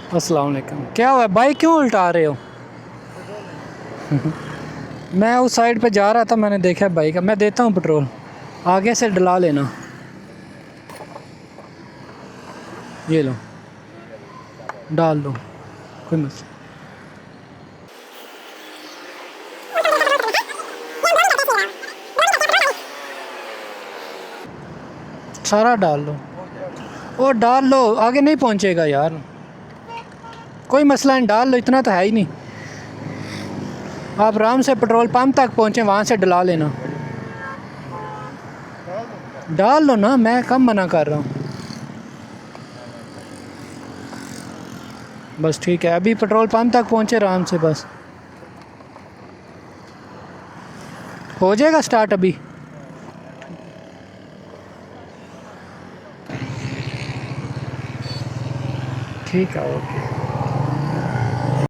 अस्सलाम वालेकुम। क्या हुआ, बाइक क्यों उल्टा रहे हो? मैं उस साइड पे जा रहा था, मैंने देखा बाइक। मैं देता हूँ पेट्रोल, आगे से डला लेना। ये लो, डाल दो, कोई मसला। सारा डाल लो, वो डाल लो, आगे नहीं पहुँचेगा यार। कोई मसला नहीं, डाल लो, इतना तो है ही नहीं। आप आराम से पेट्रोल पंप तक पहुँचे, वहाँ से डला लेना। डाल लो ना, मैं कम मना कर रहा हूँ। बस ठीक है, अभी पेट्रोल पंप तक पहुँचे आराम से, बस हो जाएगा स्टार्ट अभी। ठीक है, ओके।